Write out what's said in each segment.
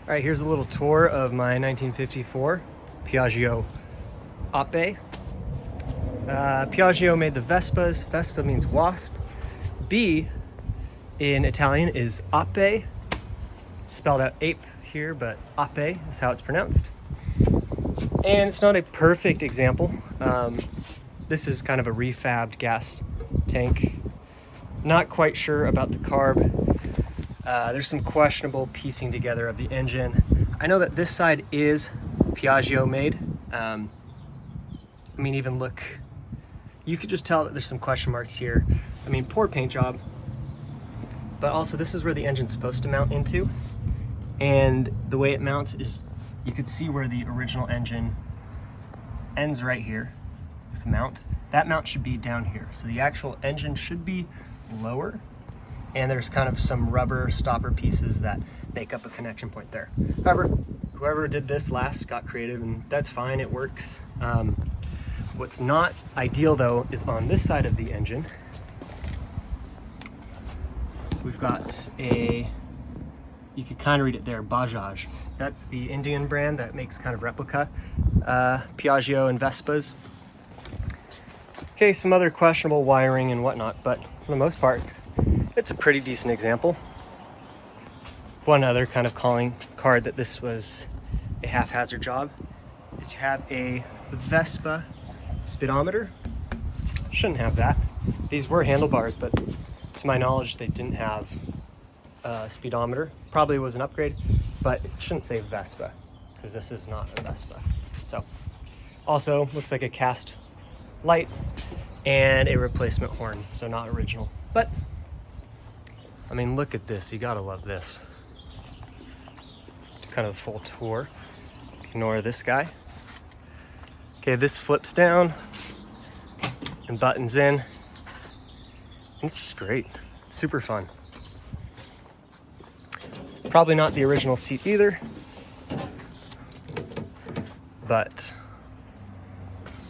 All right, here's a little tour of my 1954 Piaggio Ape. Piaggio made the Vespas. Vespa means wasp. B in Italian is Ape, spelled out ape here, but Ape is how it's pronounced. And it's not a perfect example. This is kind of a refabbed gas tank. Not quite sure about the carb. There's some questionable piecing together of the engine. I know that this side is Piaggio made. I mean, even look, you could just tell that there's some question marks here. I mean, poor paint job, but also this is where the engine's supposed to mount into. And the way it mounts is, you could see where the original engine ends right here with the mount. That mount should be down here. So the actual engine should be lower, and there's kind of some rubber stopper pieces that make up a connection point there. However, whoever did this last got creative, and that's fine, it works. What's not ideal though is on this side of the engine, we've got a, you could kind of read it there, Bajaj. That's the Indian brand that makes kind of replica Piaggio and Vespas. Okay, some other questionable wiring and whatnot, but for the most part, it's a pretty decent example. One other kind of calling card that this was a haphazard job is you have a Vespa speedometer. Shouldn't have that. These were handlebars, but to my knowledge, they didn't have a speedometer. Probably was an upgrade, but it shouldn't say Vespa because this is not a Vespa. So, also looks like a cast light and a replacement horn, so not original. But I mean, look at this. You gotta love this. Do kind of a full tour. Ignore this guy. Okay, this flips down and buttons in. And it's just great. It's super fun. Probably not the original seat either, but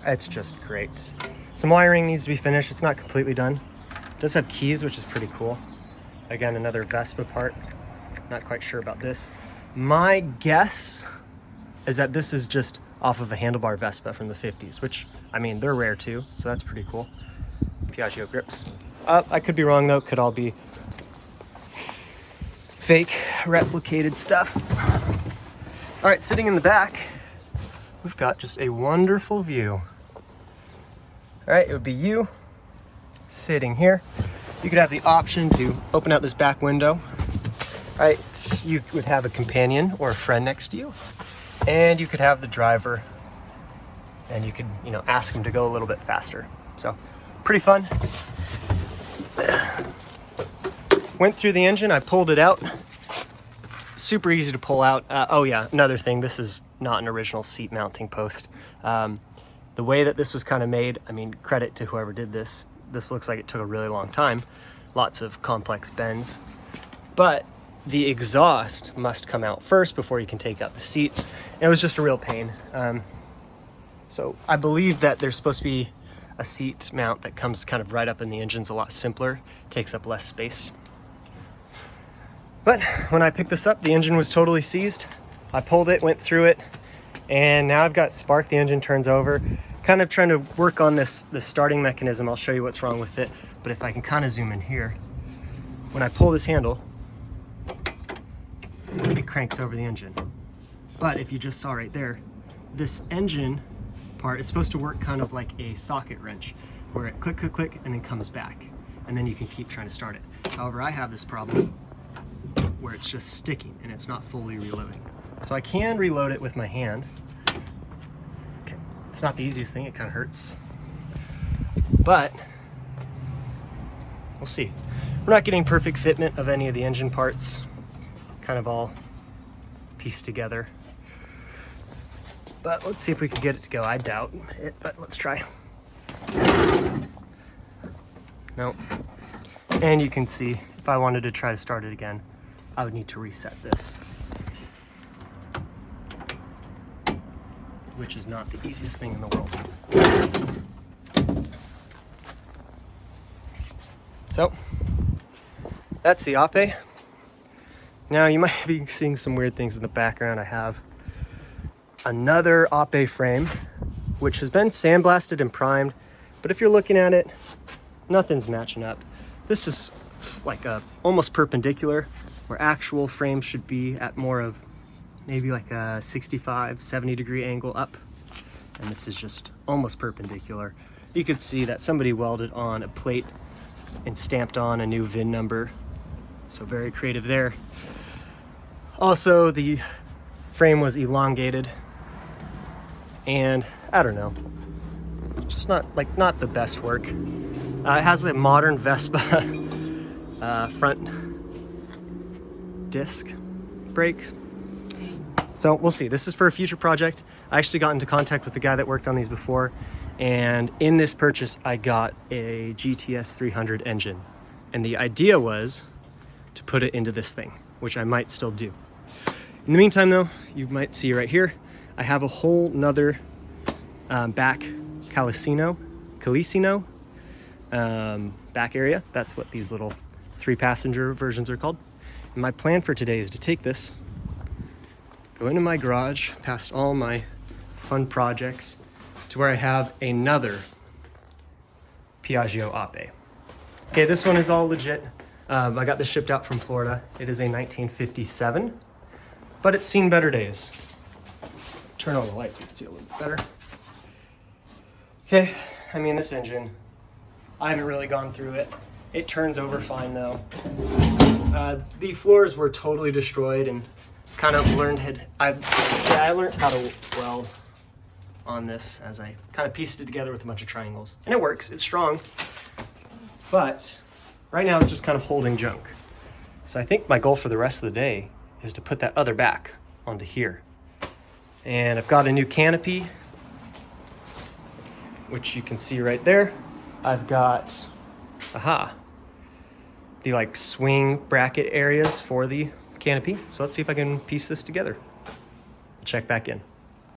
it's just great. Some wiring needs to be finished. It's not completely done. It does have keys, which is pretty cool. Again, another Vespa part. Not quite sure about this. My guess is that this is just off of a handlebar Vespa from the 50s, which, I mean, they're rare too, so that's pretty cool. Piaggio grips. I could be wrong though, could all be fake, replicated stuff. All right, sitting in the back, we've got just a wonderful view. All right, it would be you sitting here. You could have the option to open out this back window. All right, you would have a companion or a friend next to you, and you could have the driver, and you could, you know, ask him to go a little bit faster. So, pretty fun. Went through the engine, I pulled it out. Super easy to pull out. Oh yeah, another thing, this is not an original seat mounting post. The way that this was kind of made, I mean, credit to whoever did this. This looks like it took a really long time. Lots of complex bends. But the exhaust must come out first before you can take out the seats. And it was just a real pain. So I believe that there's supposed to be a seat mount that comes kind of right up in the engine's a lot simpler, takes up less space. But when I picked this up, the engine was totally seized. I pulled it, went through it, and now I've got spark, the engine turns over. Kind of trying to work on this starting mechanism. I'll show you what's wrong with it. But if I can kind of zoom in here, when I pull this handle, it cranks over the engine. But if you just saw right there, this engine part is supposed to work kind of like a socket wrench, where it click, click, click, and then comes back. And then you can keep trying to start it. However, I have this problem where it's just sticking and it's not fully reloading. So I can reload it with my hand. Okay. It's not the easiest thing, it kind of hurts. But we'll see. We're not getting perfect fitment of any of the engine parts. Kind of all pieced together. But let's see if we can get it to go. I doubt it, but let's try. Nope. And you can see, if I wanted to try to start it again, I would need to reset this, which is not the easiest thing in the world. So, that's the Ape. Now you might be seeing some weird things in the background. I have another Ape frame, which has been sandblasted and primed, but if you're looking at it, nothing's matching up. This is like a almost perpendicular, where actual frames should be at more of maybe like a 65, 70 degree angle up. And this is just almost perpendicular. You could see that somebody welded on a plate and stamped on a new VIN number. So very creative there. Also, the frame was elongated, and I don't know, just not the best work. It has a modern Vespa front disc brake. So we'll see. This is for a future project. I actually got into contact with the guy that worked on these before, and in this purchase I got a GTS 300 engine, and the idea was to put it into this thing, which I might still do. In the meantime though, you might see right here, I have a whole nother back Calicino back area. That's what these little 3-passenger versions are called. And my plan for today is to take this, go into my garage, past all my fun projects, to where I have another Piaggio Ape. Okay, this one is all legit. I got this shipped out from Florida. It is a 1957, but it's seen better days. Let's turn on the lights, we can see a little bit better. Okay, I mean, this engine, I haven't really gone through it. It turns over fine though. The floors were totally destroyed, and kind of I learned how to weld on this as I kind of pieced it together with a bunch of triangles. And it works, it's strong, but right now it's just kind of holding junk. So I think my goal for the rest of the day is to put that other back onto here. And I've got a new canopy, which you can see right there. I've got, the like swing bracket areas for the canopy. So let's see if I can piece this together. Check back in.